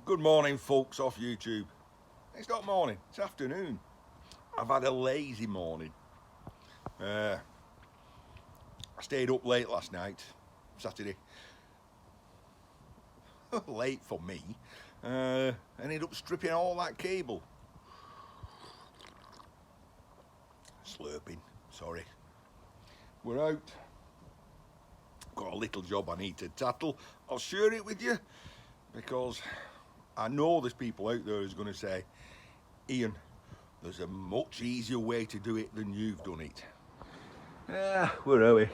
Good morning, folks off YouTube. It's not morning, it's afternoon. I've had a lazy morning. I stayed up late last night, Saturday. Late for me. Ended up stripping all that cable. Slurping, sorry. We're out. Got a little job I need to tackle. I'll share it with you because I know there's people out there who's going to say, Ian, there's a much easier way to do it than you've done it. Where are we?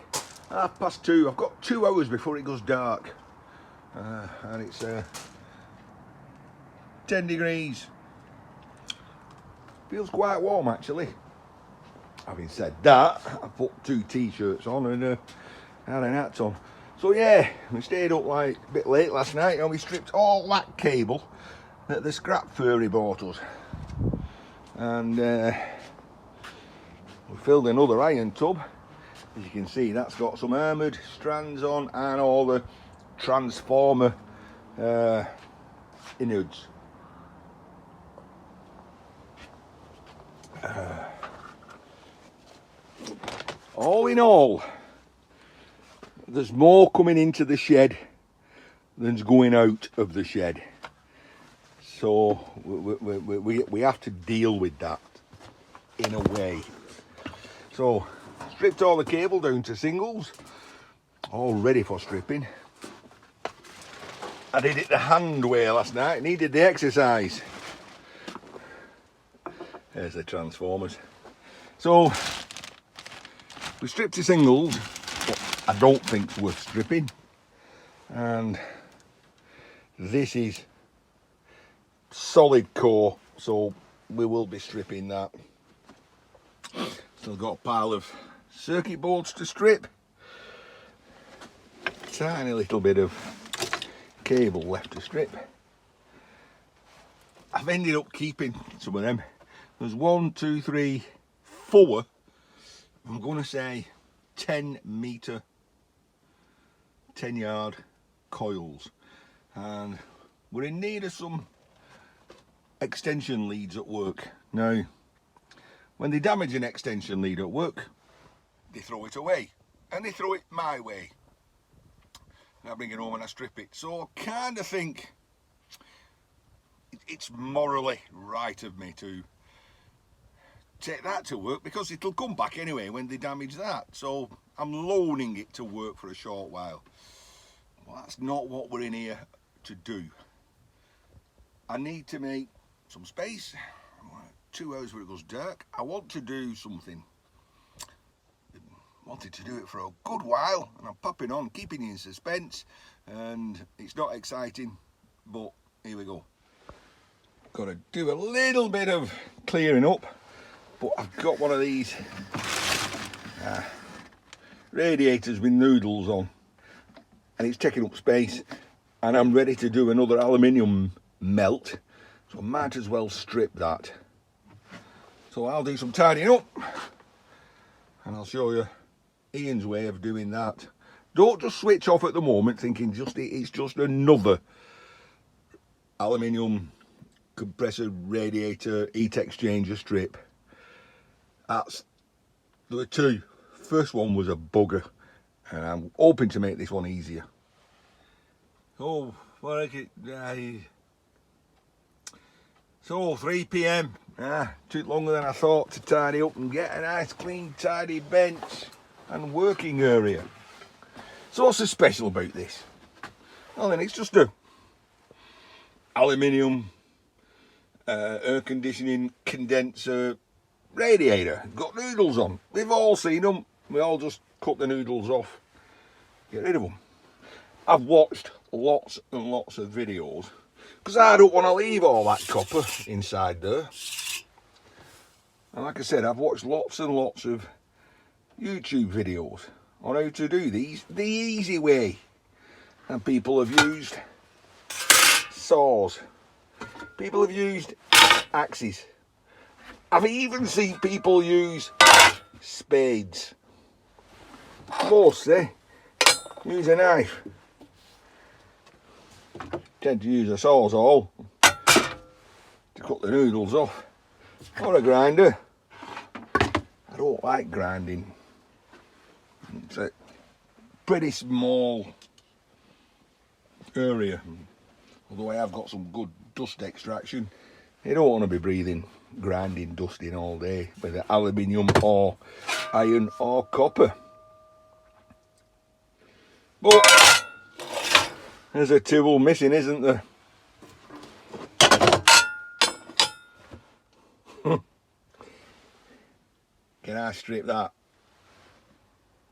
2:30. I've got 2 hours before it goes dark. And it's 10 degrees. Feels quite warm actually. Having said that, I put 2 t-shirts on and had an hat on. So yeah, we stayed up like a bit late last night and we stripped all that cable that the scrap furry bought us. And we filled another iron tub. As you can see, that's got some armoured strands on and all the transformer innards. All in all, there's more coming into the shed than's going out of the shed. So we have to deal with that in a way. So stripped all the cable down to singles, all ready for stripping. I did it the hand way last night, needed the exercise. There's the transformers. So we stripped the singles, but I don't think it's worth stripping. And this is solid core, so we will be stripping that. Still got a pile of circuit boards to strip. Tiny little bit of cable left to strip. I've ended up keeping some of them. There's 1, 2, 3, 4. I'm going to say 10 yard coils, and we're in need of some extension leads at work. Now, when they damage an extension lead at work, they throw it away, and they throw it my way. And I bring it home and I strip it. So I kind of think it's morally right of me to take that to work, because it'll come back anyway when they damage that. So I'm loaning it to work for a short while. Well, that's not what we're in here to do. I need to make some space. 2 hours where it goes dark. I want to do something. Wanted to do it for a good while, and I'm popping on, keeping you in suspense, and it's not exciting, but here we go. Got to do a little bit of clearing up, but I've got one of these radiators with noodles on, and it's taking up space, and I'm ready to do another aluminium melt, so I might as well strip that. So I'll do some tidying up, and I'll show you Ian's way of doing that. Don't just switch off at the moment thinking it's just another aluminium compressor radiator heat exchanger strip. There were 2. First one was a bugger, and I'm hoping to make this one easier. Oh, what is it? So 3 PM. Took longer than I thought to tidy up and get a nice clean tidy bench and working area. So what's so special about this? Well then, it's just a aluminium air conditioning condenser radiator. Got noodles on. We've all seen them. We all just cut the noodles off, get rid of them. I've watched lots and lots of videos because I don't want to leave all that copper inside there. And like I said, I've watched lots and lots of YouTube videos on how to do these the easy way, and people have used saws, people have used axes, I've even seen people use spades. Mostly use a knife. Tend to use a sawzall cut the noodles off. Or a grinder. I don't like grinding. It's a pretty small area. Although I have got some good dust extraction, you don't want to be breathing grinding dust in all day with aluminium or iron or copper. But there's a tool missing, isn't there? Can I strip that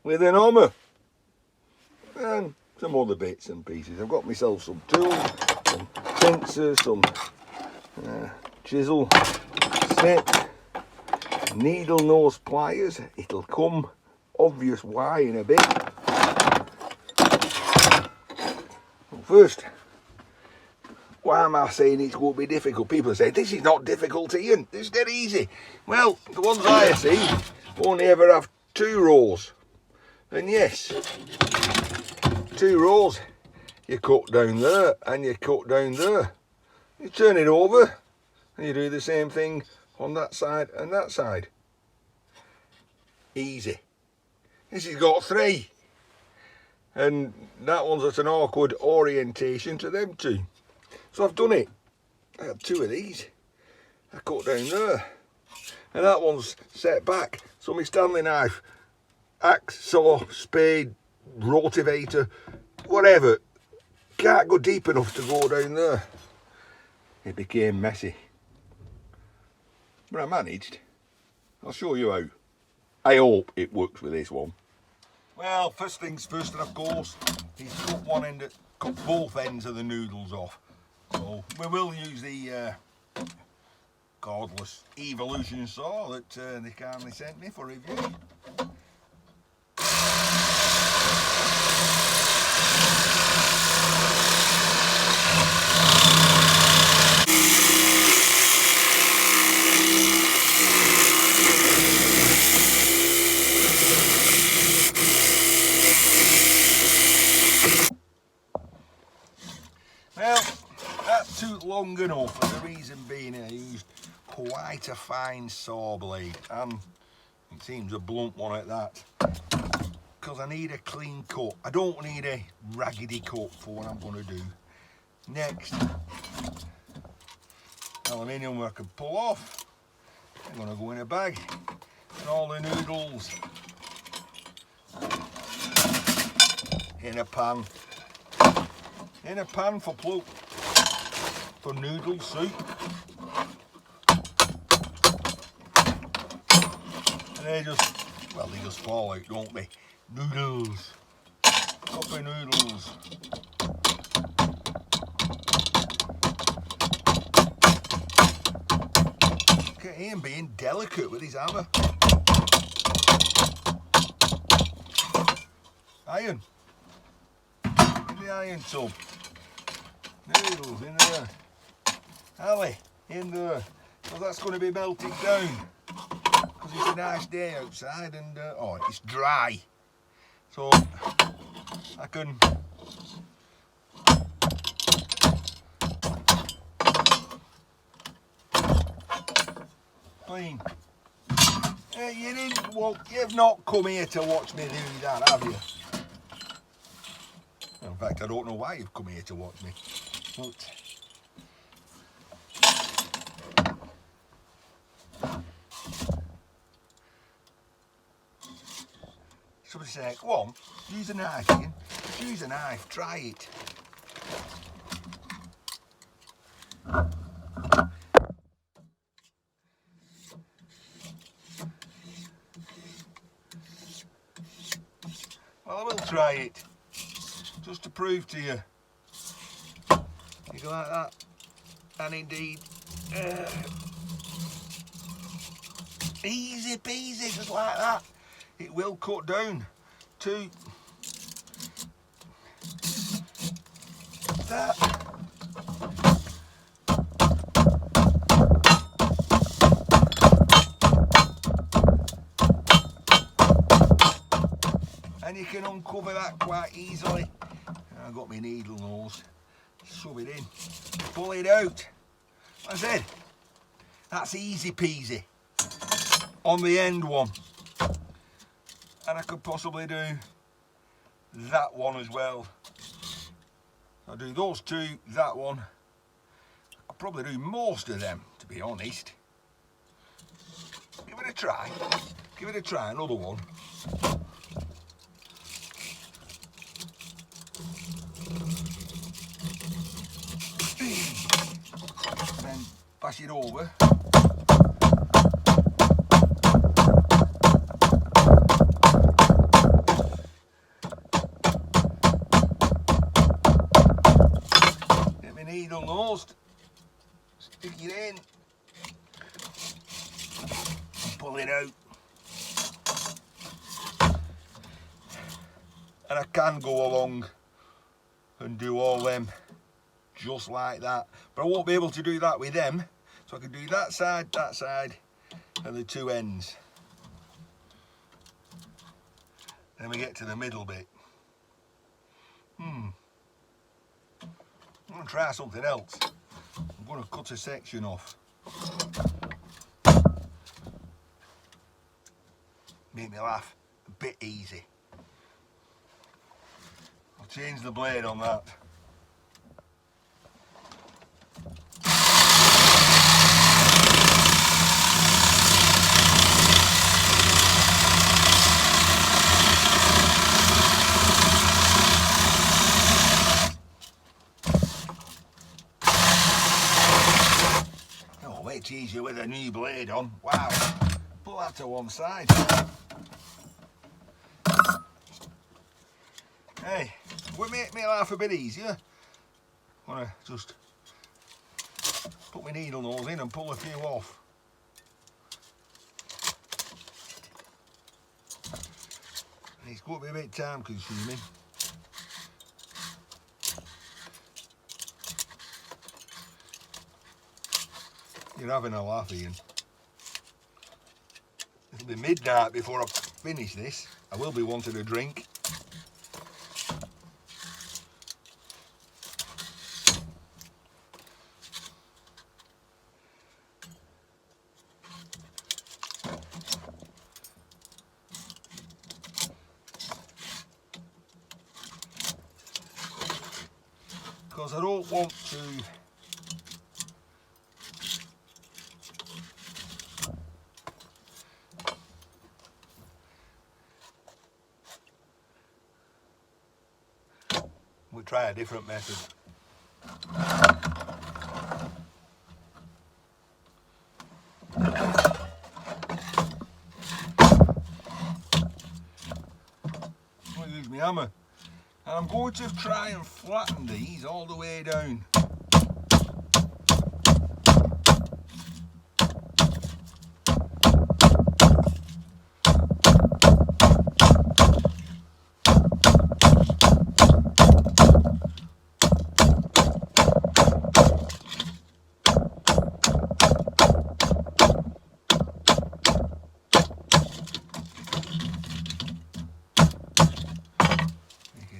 with an hammer and some other bits and pieces? I've got myself some tools, some pincers, some chisel, snip, needle nose pliers. It'll come obvious why in a bit. Well, first, why am I saying it won't be difficult? People say, this is not difficult, Ian, it's dead easy. Well, the ones I see only ever have 2 rows. And yes, 2 rows. You cut down there and you cut down there. You turn it over and you do the same thing on that side and that side. Easy. This has got 3. And that one's at an awkward orientation to them 2. So I've done it. I have 2 of these. I cut down there. And that one's set back. So my Stanley knife, axe, saw, spade, rotavator, whatever, can't go deep enough to go down there. It became messy. But I managed. I'll show you how. I hope it works with this one. Well, first things first, and of course, is cut both ends of the noodles off. So we will use the cordless Evolution saw that they kindly sent me for review. Well, that took long enough, and the reason being I used quite a fine saw blade, and it seems a blunt one at that, because I need a clean cut. I don't need a raggedy cut for what I'm going to do. Next, aluminium I can pull off. I'm going to go in a bag, and all the noodles in a pan. In a pan for noodle soup. And they just fall out, don't they? Noodles. Copper noodles. Look at him being delicate with his hammer. Iron. In the iron tub. Noodles in there. Ali, in there. So that's going to be melted down. Because it's a nice day outside and oh, it's dry. So I can clean. You've not come here to watch me do that, have you? In fact, I don't know why you've come here to watch me. But somebody said, go on, use a knife, Ian. Just use a knife, try it. Well, I will try it, just to prove to you. You go like that, and indeed, easy peasy, just like that. It will cut down to that. And you can uncover that quite easily. I've got my needle nose. Shove it in, pull it out. Like I said, That's easy peasy on the end one. And I could possibly do that one as well. I'll do those two, that one. I'll probably do most of them, to be honest. Give it a try. Give it a try, another one. And then pass it over. Get my needle nose, stick it in, and pull it out. And I can go along and do all them just like that, but I won't be able to do that with them, so I can do that side, and the two ends. Then we get to the middle bit. I'm going to try something else. I'm going to cut a section off. Make me laugh a bit easy. I'll change the blade on that. Oh, wait, it's easier with a new blade on. Wow. Put that to one side. Hey, would make me life a bit easier. I want to just put my needle nose in and pull a few off. It's going to be a bit time consuming. You're having a laugh, Ian. It'll be midnight before I finish this. I will be wanting a drink. Because I don't want to we'll try a different method. I'll use my hammer. And I'm going to try and flatten these all the way down.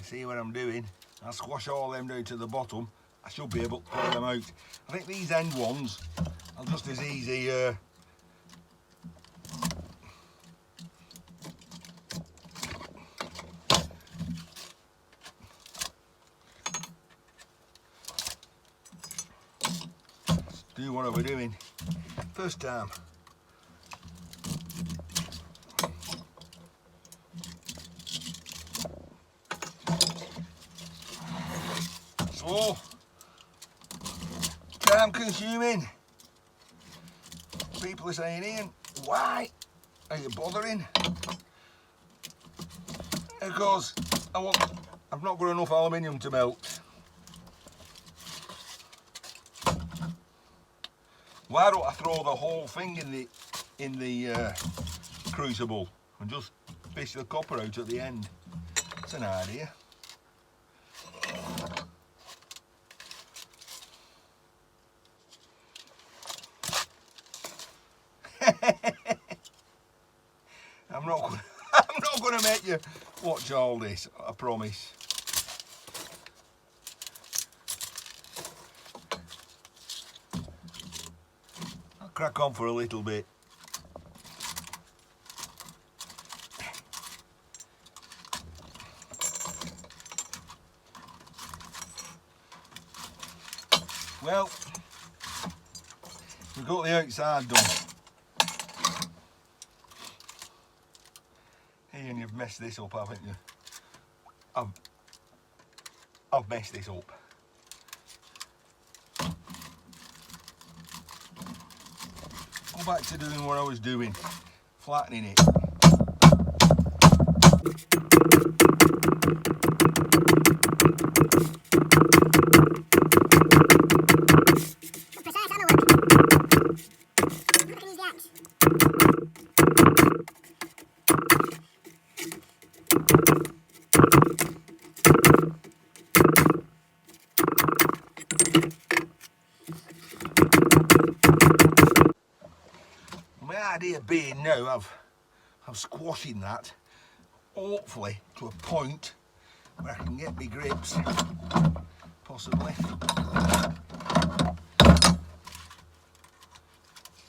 See what I'm doing? I'll squash all them down to the bottom. I should be able to pull them out. I think these end ones are just as easy. Let's do what we're doing. First time. So, time consuming. People are saying, Ian, why are you bothering? Because I've not got enough aluminium to melt. Why don't I throw the whole thing in the crucible and just fish the copper out at the end? That's an idea. I'm not going to make you watch all this, I promise. crack on for a little bit. Well, we've got the outside done. Ian, you've messed this up, haven't you? I've messed this up. Go back to doing what I was doing, flattening it. My idea being now I'm squashing that, hopefully to a point where I can get my grips, possibly.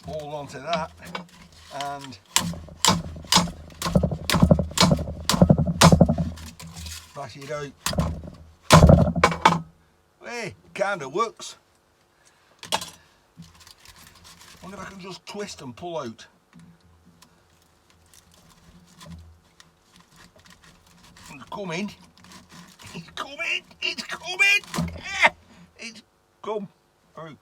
Hold on to that and bash it out. Hey, kinda works. Wonder if I can just twist and pull out. It's coming. It's coming. It's coming. It's come out.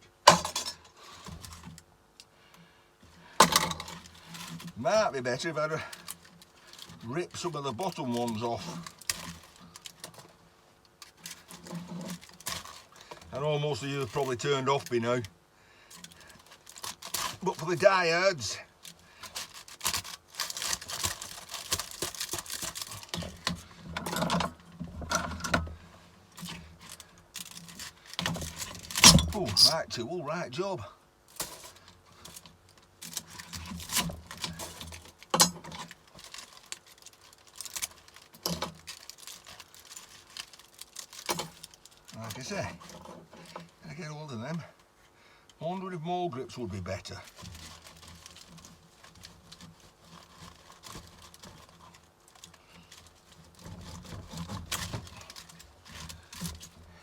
Might be better if I rip some of the bottom ones off. I know most of you have probably turned off by now. But for the diehards, oh, right tool, right job. Like I say, I get hold of them. I wonder if more grips would be better.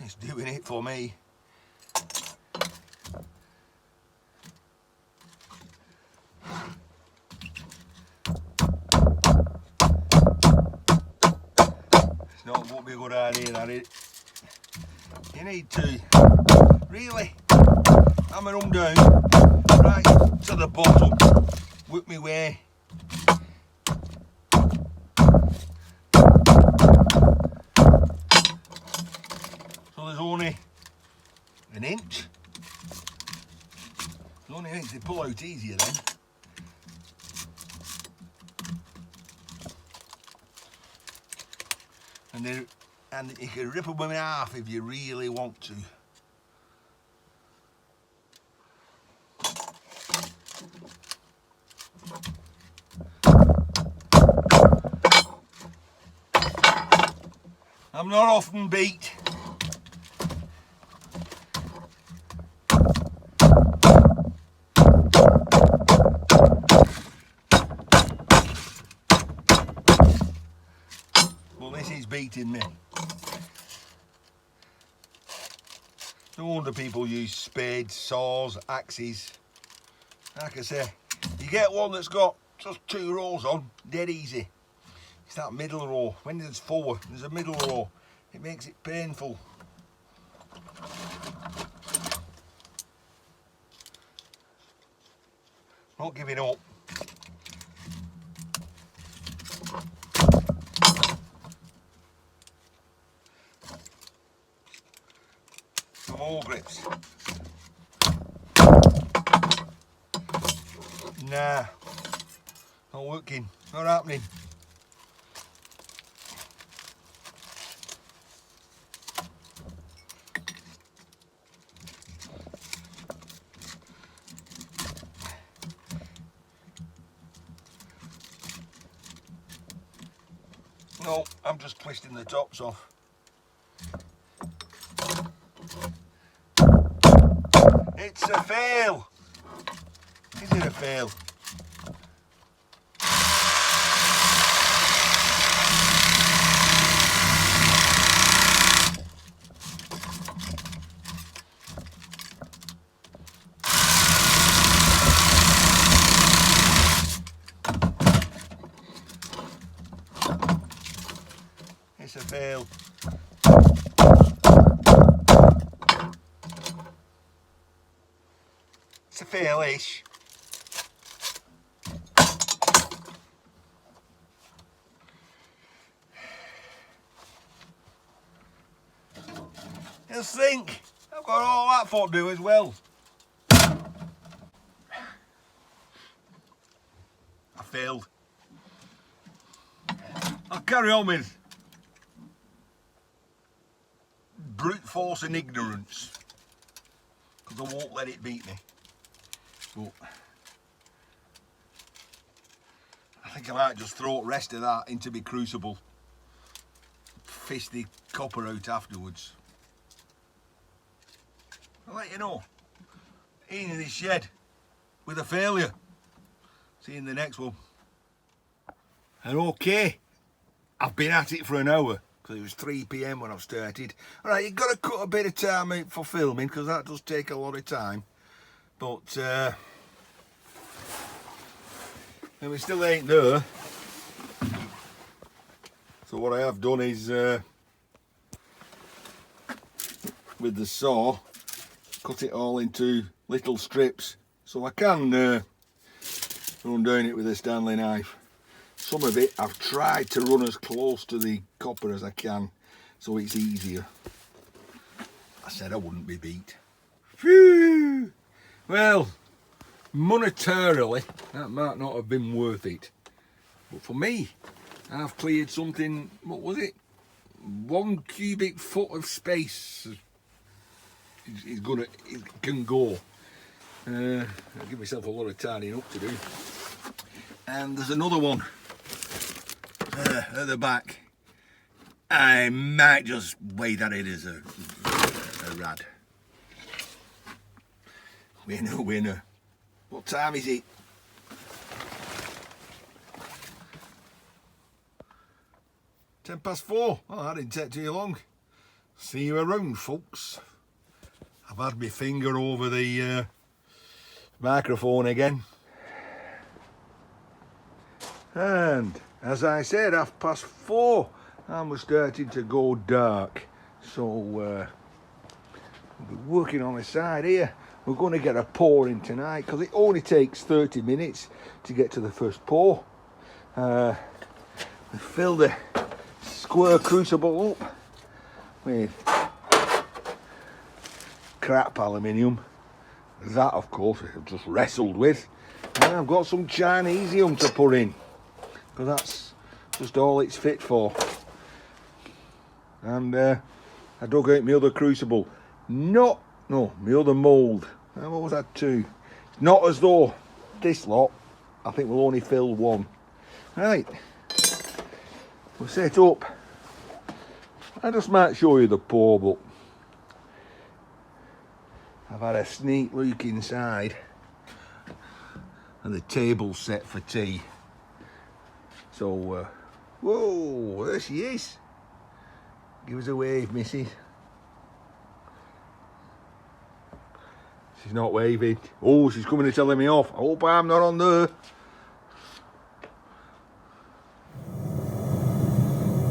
It's doing it for me. It's not won't be a good idea, that is. You need to really hammer them down right to the bottom, work my way. So there's only an inch. There's only an inch, they pull out easier then. And you can rip them in half if you really want to. I'm not often beat. Well, this is beating me. No wonder people use spades, saws, axes. Like I say, you get one that's got just 2 rows on, dead easy. It's that middle row. When there's 4, there's a middle row. It makes it painful. Not giving up. Some more grips. Nah, not working, not happening. No, I'm just twisting the tops off. It's a fail. Is it a fail? It's a fail. It's a fail-ish. Just think, I've got all that for to do as well. I failed. I'll carry on with brute force and ignorance, because I won't let it beat me. But I think I might just throw the rest of that into my crucible, fish the copper out afterwards. I'll let you know. In this shed with a failure. See you in the next one. And okay, I've been at it for an hour because it was 3 PM when I started. Alright, you've got to cut a bit of time out for filming because that does take a lot of time. But and we still ain't there. So what I have done is with the saw, cut it all into little strips so I can run down it with a Stanley knife. Some of it I've tried to run as close to the copper as I can so it's easier. I said I wouldn't be beat. Phew! Well, monetarily that might not have been worth it, but for me I've cleared something, what was it, 1 cubic foot of space. It can go. I'll give myself a lot of tidying up to do. And there's another one at the back. I might just weigh that in as a rad. Winner, winner. What time is it? 4:10. Oh, that didn't take too long. See you around, folks. I've had my finger over the microphone again. And as I said, 4:30, and we're starting to go dark. So we'll be working on the side here. We're going to get a pour in tonight because it only takes 30 minutes to get to the first pour. We fill the square crucible up with crap aluminium. That, of course, I've just wrestled with. And I've got some Chinesium to put in because that's just all it's fit for. And I dug out my other crucible. My other mould. What was that too? It's not as though this lot, I think we'll only fill one. Right, we'll set up. I just might show you the pour, but I've had a sneak look inside and the table's set for tea. So, whoa, there she is. Give us a wave, missus. She's not waving. Oh, she's coming and telling me off. I hope I'm not on there.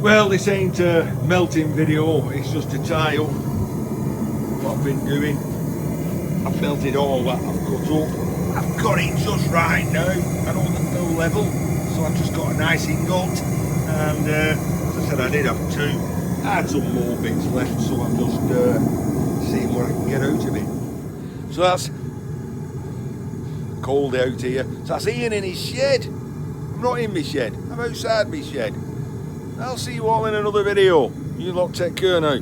Well, this ain't a melting video. It's just a tie up what I've been doing. I've melted all that I've cut up. I've got it just right now. I know the fill level. So I've just got a nice ingot. And as I said, I did have 2. I had some more bits left, so I'm just seeing what I can get out of it. So that's cold out here. So that's Ian in his shed. I'm not in my shed, I'm outside my shed. I'll see you all in another video. You lot take care now.